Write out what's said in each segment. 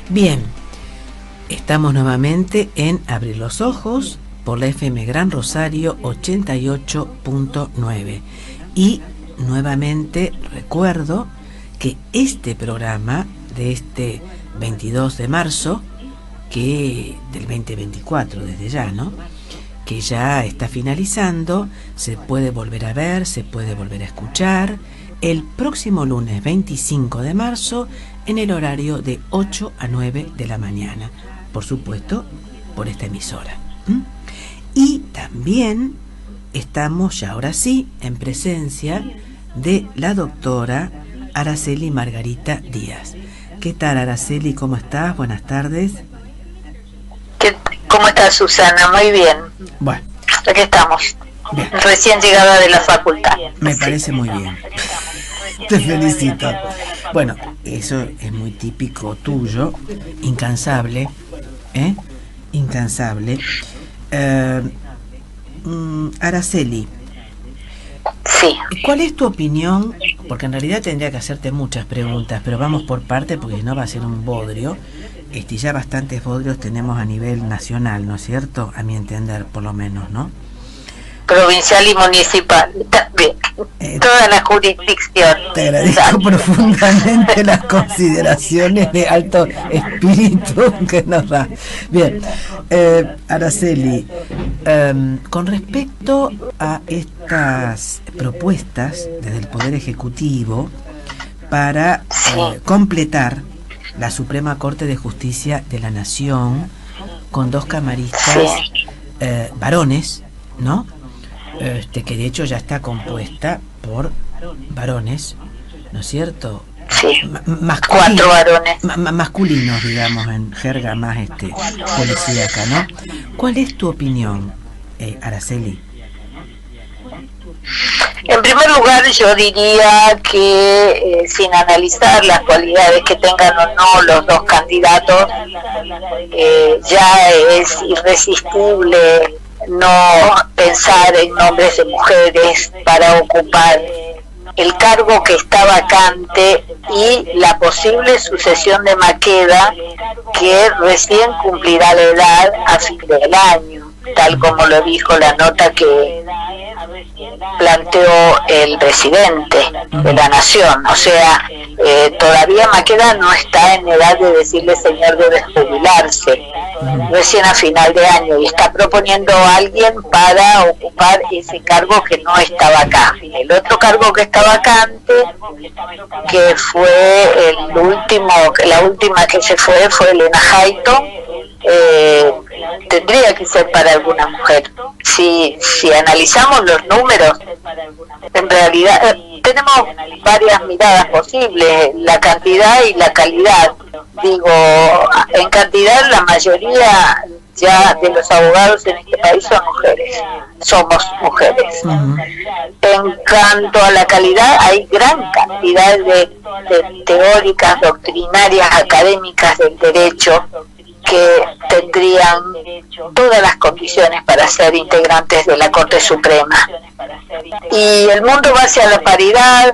Bien, estamos nuevamente en Abrir los Ojos por la FM Gran Rosario 88.9 y nuevamente recuerdo que este programa de este 22 de marzo, que del 2024 desde ya, ¿no?, que ya está finalizando, se puede volver a ver, se puede volver a escuchar el próximo lunes 25 de marzo en el horario de 8 a 9 de la mañana, por supuesto por esta emisora. Y también estamos ya ahora sí en presencia de la doctora Araceli Margarita Díaz. ¿Qué tal, Araceli? ¿Cómo estás? Buenas tardes. ¿Cómo estás, Susana? Muy bien. Bueno. Aquí estamos. Bien. Recién llegada de la facultad. Me parece muy bien. Te felicito. Bueno, eso es muy típico tuyo, incansable, incansable. Araceli, sí. ¿Cuál es tu opinión? Porque en realidad tendría que hacerte muchas preguntas, pero vamos por parte porque no va a ser un bodrio. Ya bastantes bodrios tenemos a nivel nacional, ¿no es cierto? A mi entender, por lo menos, ¿no? Provincial y municipal, también. Toda la jurisdicción. Te agradezco profundamente las consideraciones de alto espíritu que nos da. Bien, Araceli, con respecto a estas propuestas desde el Poder Ejecutivo para completar la Suprema Corte de Justicia de la Nación con 2 camaristas varones, ¿no? Que de hecho ya está compuesta por varones, ¿no es cierto? Sí, 4 varones. Masculinos, digamos, en jerga más policíaca, ¿no? ¿Cuál es tu opinión, Araceli? En primer lugar, yo diría que sin analizar las cualidades que tengan o no los 2 candidatos, ya es irresistible no pensar en nombres de mujeres para ocupar el cargo que está vacante y la posible sucesión de Maqueda, que recién cumplirá la edad a fin del año, tal como lo dijo la nota que planteó el presidente de la Nación. O sea, todavía Maqueda no está en edad de decirle señor debe jubilarse, recién a final de año, y está proponiendo a alguien para ocupar ese cargo que no está vacante. El otro cargo que está vacante, que fue la última que se fue Elena Jaito, tendría que ser para alguna mujer. Si analizamos los números, en realidad tenemos varias miradas posibles, la cantidad y la calidad. Digo, en cantidad la mayoría ya de los abogados en este país son mujeres, somos mujeres. En cuanto a la calidad, hay gran cantidad de teóricas, doctrinarias, académicas del derecho que tendrían todas las condiciones para ser integrantes de la Corte Suprema. Y el mundo va hacia la paridad.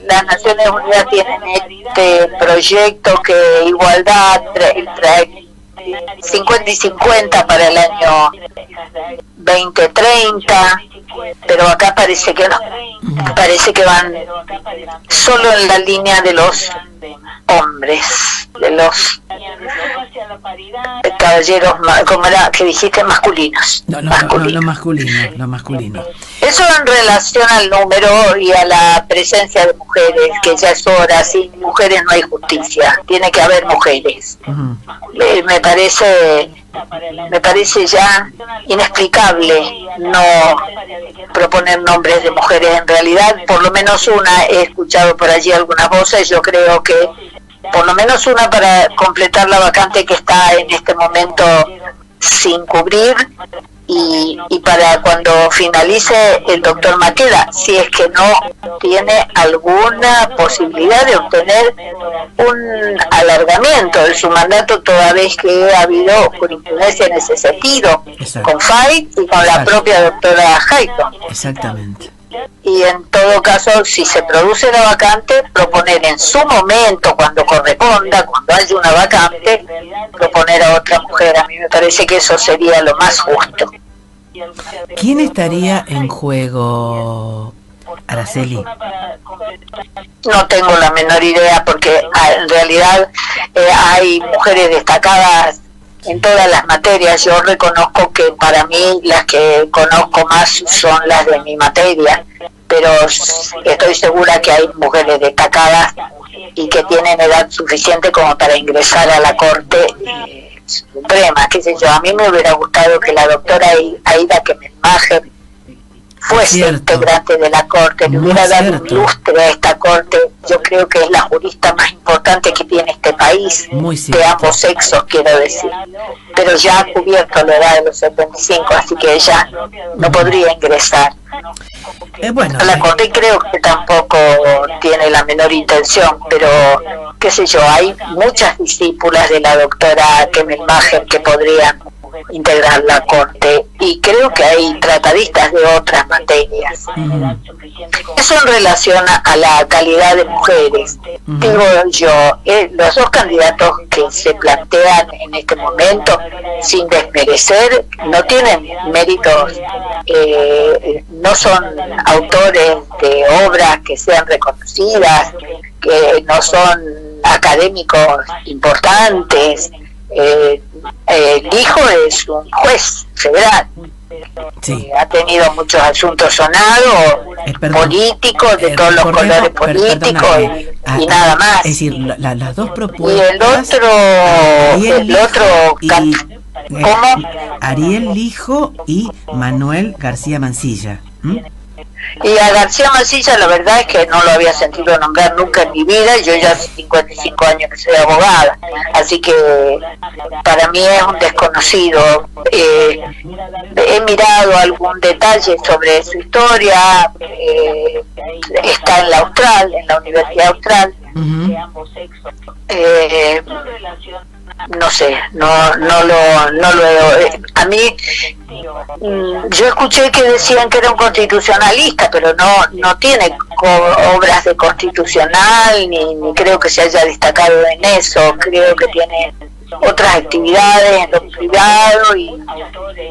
Las Naciones Unidas tienen este proyecto que igualdad trae 50 y 50 para el año 2030, pero acá parece que no, parece que van solo en la línea de los hombres, de los caballeros, como era que dijiste, masculinos. No, masculino. Eso en relación al número y a la presencia de mujeres, que ya es hora. Sin mujeres no hay justicia, tiene que haber mujeres. Me parece ya inexplicable no proponer nombres de mujeres. En realidad, por lo menos una, he escuchado por allí algunas voces, yo creo que por lo menos una para completar la vacante que está en este momento sin cubrir, y para cuando finalice el doctor Maqueda, si es que no tiene alguna posibilidad de obtener un alargamiento de su mandato, toda vez que ha habido jurisprudencia en ese sentido. Exacto. Con FAI y con la propia doctora Jaito. Exactamente. Y en todo caso, si se produce la vacante, proponer en su momento, cuando corresponda, cuando haya una vacante, proponer a otra mujer. A mí me parece que eso sería lo más justo. ¿Quién estaría en juego, Araceli? No tengo la menor idea, porque en realidad hay mujeres destacadas en todas las materias. Yo reconozco que para mí las que conozco más son las de mi materia, pero estoy segura que hay mujeres destacadas y que tienen edad suficiente como para ingresar a la Corte Suprema, qué sé yo. A mí me hubiera gustado que la doctora Aida Kemelmacher fuese integrante de la Corte, le hubiera dado un lustre a esta Corte. Yo creo que es la jurista más importante que tiene este país, de ambos sexos, quiero decir, pero ya ha cubierto la edad de los 75, así que ella no podría ingresar a la Corte, y creo que tampoco tiene la menor intención, pero qué sé yo, hay muchas discípulas de la doctora Kemelmacher que podrían integrar la Corte, y creo que hay tratadistas de otras materias. Eso en relación a la calidad de mujeres. Digo yo, los dos candidatos que se plantean en este momento, sin desmerecer, no tienen méritos, no son autores de obras que sean reconocidas, que no son académicos importantes. El hijo es un juez federal, ha tenido muchos asuntos sonados, políticos, de todos los colores políticos, y nada más. Es decir, las dos propuestas. Y el otro ¿cómo? Ariel Lijo y Manuel García Mansilla. Y a García Mansilla la verdad es que no lo había sentido nombrar nunca en mi vida. Yo ya hace 55 años que soy abogada, así que para mí es un desconocido. He mirado algún detalle sobre su historia. Está en la Austral, en la Universidad Austral. No sé, no lo a mí yo escuché que decían que era un constitucionalista, pero no tiene obras de constitucional, ni creo que se haya destacado en eso. Creo que tiene otras actividades en lo privado,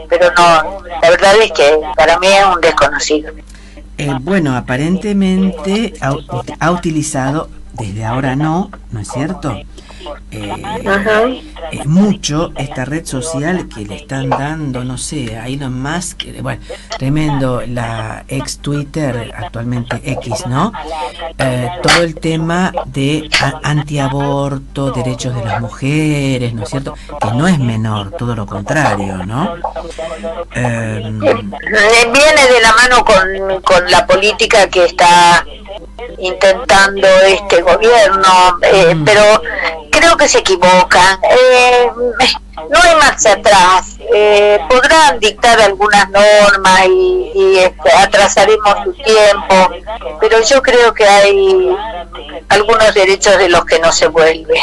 pero no, la verdad es que para mí es un desconocido. Bueno, aparentemente ha utilizado, desde ahora no es cierto, mucho esta red social que le están dando, no sé, a Elon Musk, bueno, tremendo, la ex Twitter, actualmente X, ¿no? Todo el tema de antiaborto, derechos de las mujeres, ¿no es cierto? Que no es menor, todo lo contrario, ¿no? Viene de la mano con la política que está intentando este gobierno, pero creo que se equivocan. No hay marcha atrás. Podrán dictar algunas normas y atrasaremos su tiempo, pero yo creo que hay algunos derechos de los que no se vuelve.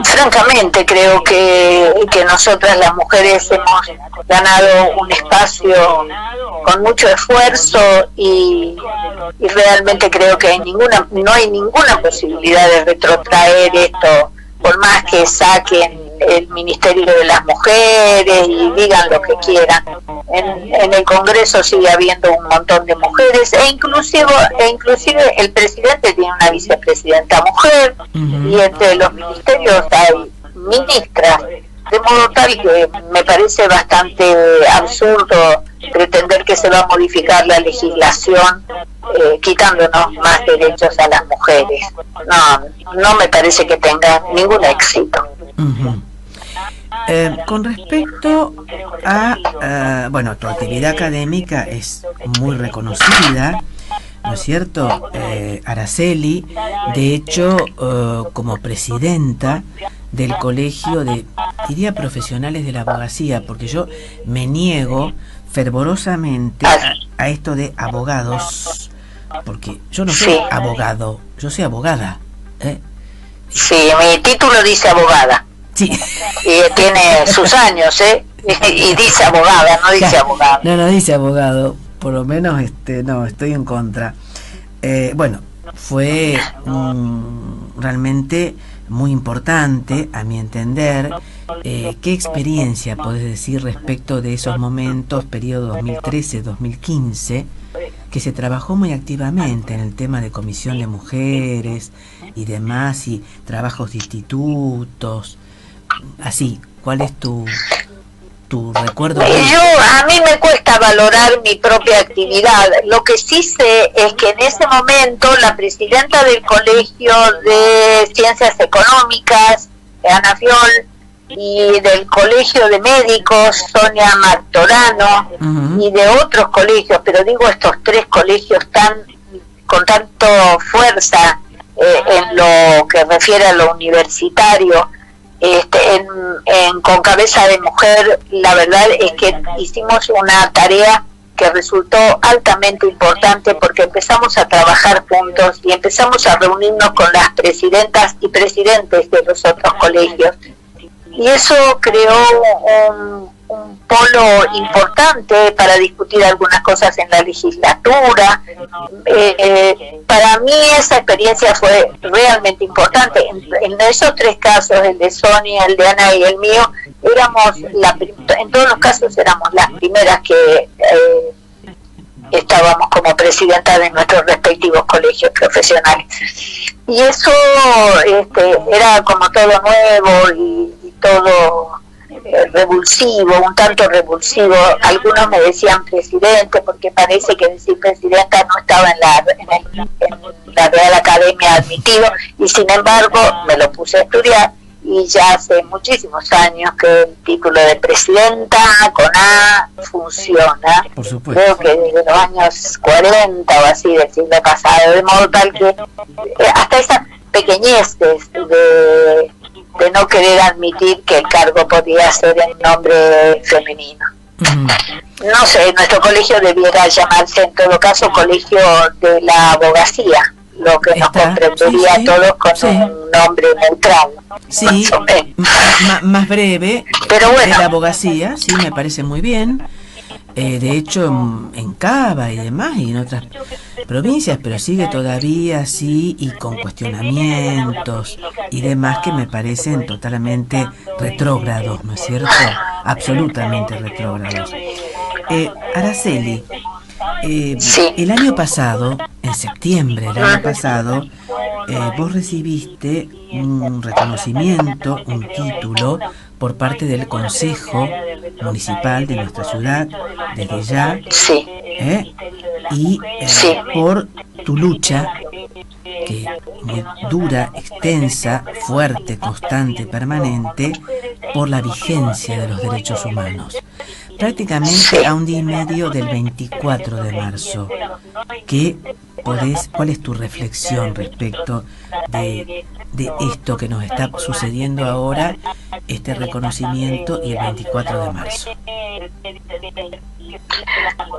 Francamente creo que nosotras las mujeres hemos ganado un espacio con mucho esfuerzo, y realmente creo que no hay ninguna posibilidad de retrotraer esto, por más que saquen el Ministerio de las Mujeres y digan lo que quieran. En el Congreso sigue habiendo un montón de mujeres, e inclusive el presidente tiene una vicepresidenta mujer, y entre los ministerios hay ministras, de modo tal que me parece bastante absurdo pretender que se va a modificar la legislación quitándonos más derechos a las mujeres. No me parece que tenga ningún éxito. Con respecto a bueno, tu actividad académica es muy reconocida, ¿no es cierto, Araceli? De hecho, como presidenta del Colegio de iría profesionales de la abogacía, porque yo me niego fervorosamente a esto de abogados, porque yo no soy abogado, yo soy abogada. Sí, mi título dice abogada. Sí. Y tiene sus años, y dice abogada, no dice abogado. No dice abogado, por lo menos no, estoy en contra. Bueno, fue realmente muy importante, a mi entender. ¿Qué experiencia podés decir respecto de esos momentos, periodo 2013-2015, que se trabajó muy activamente en el tema de comisión de mujeres y demás, y trabajos de institutos? Así, ¿cuál es tu recuerdo? A mí me cuesta valorar mi propia actividad. Lo que sí sé es que en ese momento la presidenta del Colegio de Ciencias Económicas, Ana Fiol, y del Colegio de Médicos, Sonia Martorano, y de otros colegios, pero digo estos tres colegios con tanto fuerza en lo que refiere a lo universitario, con cabeza de mujer, la verdad es que hicimos una tarea que resultó altamente importante, porque empezamos a trabajar juntos y empezamos a reunirnos con las presidentas y presidentes de los otros colegios, y eso creó un polo importante para discutir algunas cosas en la legislatura. Para mí esa experiencia fue realmente importante. En esos tres casos, el de Sonia, el de Ana y el mío, en todos los casos éramos las primeras que estábamos como presidentas de nuestros respectivos colegios profesionales. Y eso era como todo nuevo y todo revulsivo, un tanto revulsivo. Algunos me decían presidente, porque parece que decir presidenta no estaba en la Real Academia admitido, y sin embargo me lo puse a estudiar, y ya hace muchísimos años que el título de presidenta con A funciona. Por supuesto. Creo que desde los años 40 o así del siglo pasado, de modo tal que hasta esas pequeñeces de no querer admitir que el cargo podía ser en nombre femenino. No sé, nuestro colegio debiera llamarse en todo caso Colegio de la Abogacía, lo que nos comprendería a todos con un nombre neutral. Sí, más breve, pero bueno, de la abogacía, sí, me parece muy bien. De hecho, en Cava y demás, y en otras provincias, pero sigue todavía así, y con cuestionamientos y demás que me parecen totalmente retrógrados, ¿no es cierto? Absolutamente retrógrados. Araceli, el año pasado, en septiembre del año pasado, vos recibiste un reconocimiento, un título, por parte del Consejo Municipal de nuestra ciudad, desde ya, y por tu lucha, que muy dura, extensa, fuerte, constante, permanente, por la vigencia de los derechos humanos. Prácticamente a un día y medio del 24 de marzo. ¿Cuál es tu reflexión respecto de esto que nos está sucediendo ahora, este reconocimiento y el 24 de marzo?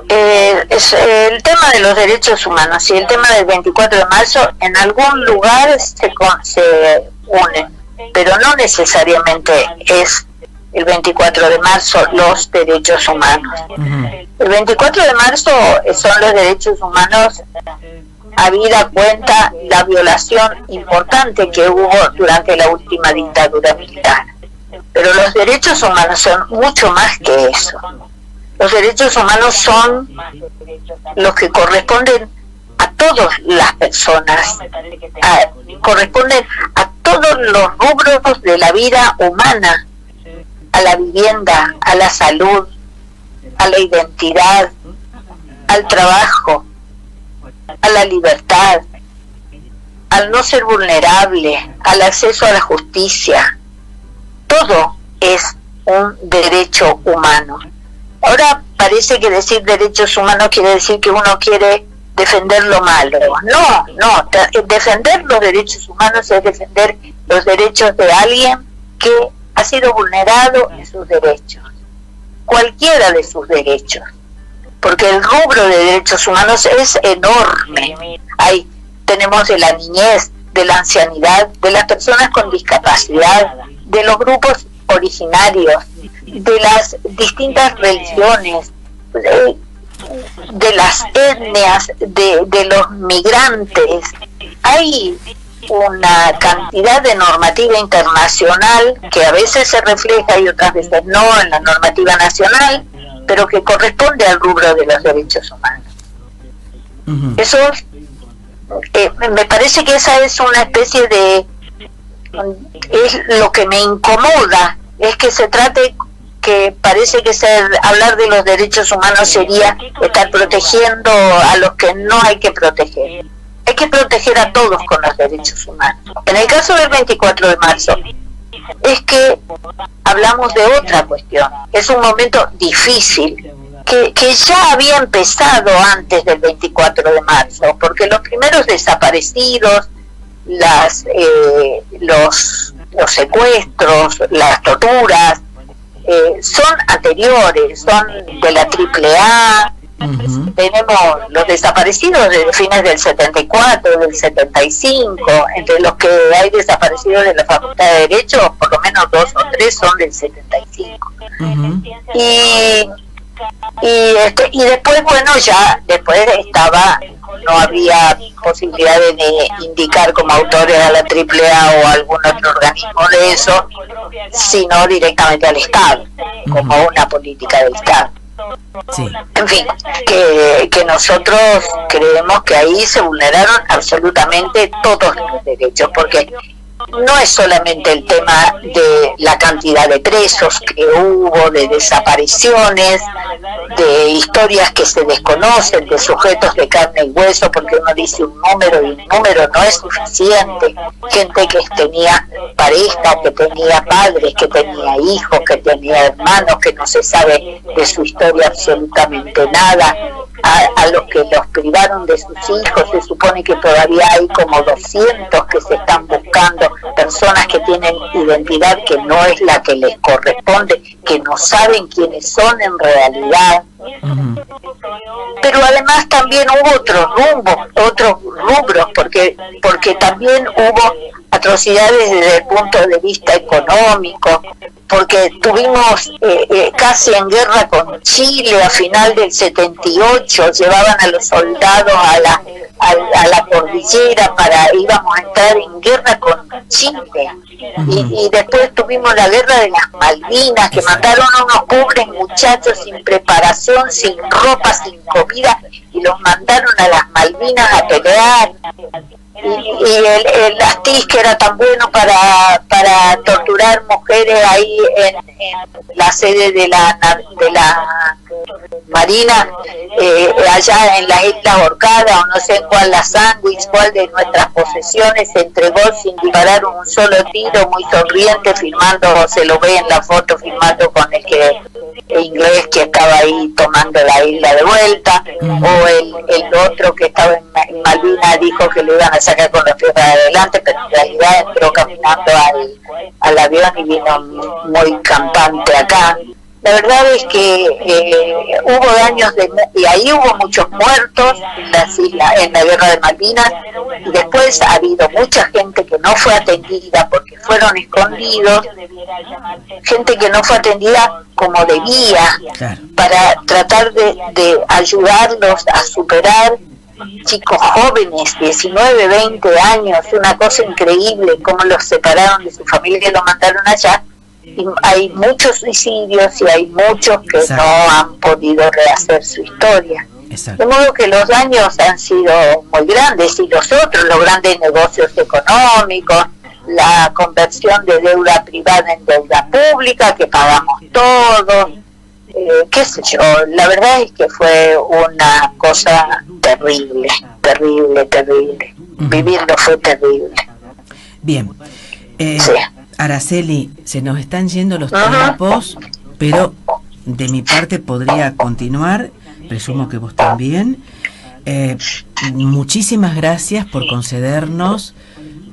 El tema de los derechos humanos y el tema del 24 de marzo en algún lugar se unen, pero no necesariamente es el 24 de marzo los derechos humanos. El 24 de marzo son los derechos humanos, habida cuenta la violación importante que hubo durante la última dictadura militar. Pero los derechos humanos son mucho más que eso. Los derechos humanos son los que corresponden a todas las personas, corresponden a todos los rubros de la vida humana, a la vivienda, a la salud, a la identidad, al trabajo, a la libertad, al no ser vulnerable, al acceso a la justicia. Todo es un derecho humano. Ahora parece que decir derechos humanos quiere decir que uno quiere defender lo malo. No, defender los derechos humanos es defender los derechos de alguien que ha ha sido vulnerado en sus derechos, cualquiera de sus derechos, porque el rubro de derechos humanos es enorme. Ahí tenemos de la niñez, de la ancianidad, de las personas con discapacidad, de los grupos originarios, de las distintas religiones, de las etnias, de los migrantes. Hay una cantidad de normativa internacional que a veces se refleja y otras veces no en la normativa nacional, pero que corresponde al rubro de los derechos humanos. Uh-huh. Eso me parece que esa es una especie de... es lo que me incomoda, es que se trate, que parece que hablar de los derechos humanos sería estar protegiendo a los que no hay que proteger. Hay que proteger a todos con los derechos humanos. En el caso del 24 de marzo, es que hablamos de otra cuestión. Es un momento difícil, que ya había empezado antes del 24 de marzo, porque los primeros desaparecidos, los secuestros, las torturas, son anteriores, son de la AAA. Uh-huh. Tenemos los desaparecidos de fines del 74, del 75, entre los que hay desaparecidos de la Facultad de Derecho, por lo menos 2 o 3 son del 75. Uh-huh. Y después, bueno, ya después no había posibilidad de indicar como autores a la AAA o a algún otro organismo de eso, sino directamente al Estado, como una política del Estado. Sí. En fin, que nosotros creemos que ahí se vulneraron absolutamente todos los derechos, porque no es solamente el tema de la cantidad de presos que hubo, de desapariciones, de historias que se desconocen, de sujetos de carne y hueso, porque uno dice un número y un número no es suficiente. Gente que tenía pareja, que tenía padres, que tenía hijos, que tenía hermanos, que no se sabe de su historia absolutamente nada. A los que los privaron de sus hijos, se supone que todavía hay como 200 que se están buscando, personas que tienen identidad que no es la que les corresponde, que no saben quiénes son en realidad. Uh-huh. Pero además también hubo otros rubros, porque también hubo atrocidades desde el punto de vista económico, porque estuvimos casi en guerra con Chile a final del 78, llevaban a los soldados a la cordillera íbamos a entrar en guerra con Chile. Y después tuvimos la guerra de las Malvinas, que mandaron a unos pobres muchachos sin preparación, sin ropa, sin comida, y los mandaron a las Malvinas a pelear. Y el Astiz, que era tan bueno para torturar mujeres ahí en la sede de la Marina, allá en las Islas Orcadas, o no sé en cuál, la Sandwich, cuál de nuestras posesiones, se entregó sin disparar un solo tiro, muy sonriente, filmando, se lo ve en la foto, filmando con el inglés que estaba ahí tomando la isla de vuelta, o el otro que estaba en Malvinas dijo que lo iban a sacar con los pies para adelante, pero en realidad entró caminando al avión y vino muy campante acá. La verdad es que hubo daños y ahí hubo muchos muertos en la guerra de Malvinas, y después ha habido mucha gente que no fue atendida porque fueron escondidos, gente que no fue atendida como debía, claro, para tratar de ayudarlos a superar. Chicos jóvenes, 19, 20 años, una cosa increíble, cómo los separaron de su familia y los mandaron allá. Y hay muchos suicidios y hay muchos que exacto, no han podido rehacer su historia. Exacto. De modo que los daños han sido muy grandes, y los grandes negocios económicos, la conversión de deuda privada en deuda pública que pagamos todos, qué sé yo, la verdad es que fue una cosa terrible. Uh-huh. Vivirlo fue terrible. Bien. Sí. Araceli, se nos están yendo los tiempos, pero de mi parte podría continuar, presumo que vos también. Muchísimas gracias por concedernos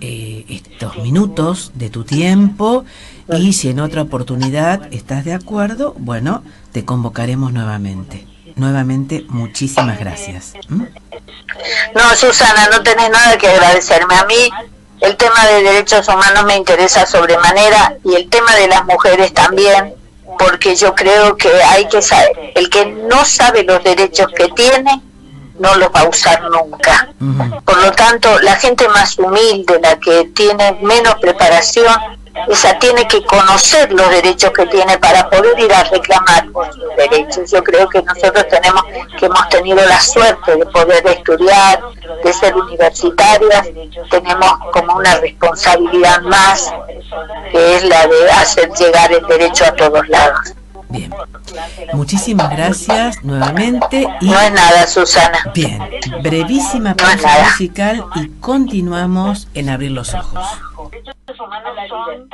estos minutos de tu tiempo Y si en otra oportunidad estás de acuerdo, bueno, te convocaremos nuevamente. Nuevamente, muchísimas gracias. No, Susana, no tenés nada que agradecerme. A mí el tema de derechos humanos me interesa sobremanera y el tema de las mujeres también, porque yo creo que hay que saber, el que no sabe los derechos que tiene, no los va a usar nunca. Por lo tanto, la gente más humilde, la que tiene menos preparación, esa tiene que conocer los derechos que tiene para poder ir a reclamar por sus derechos. Yo creo que nosotros hemos tenido la suerte de poder estudiar, de ser universitarias, tenemos como una responsabilidad más, que es la de hacer llegar el derecho a todos lados. Bien, muchísimas gracias nuevamente. Y no es nada, Susana. Bien, brevísima pausa musical y continuamos en Abrir los Ojos. Derechos humanos son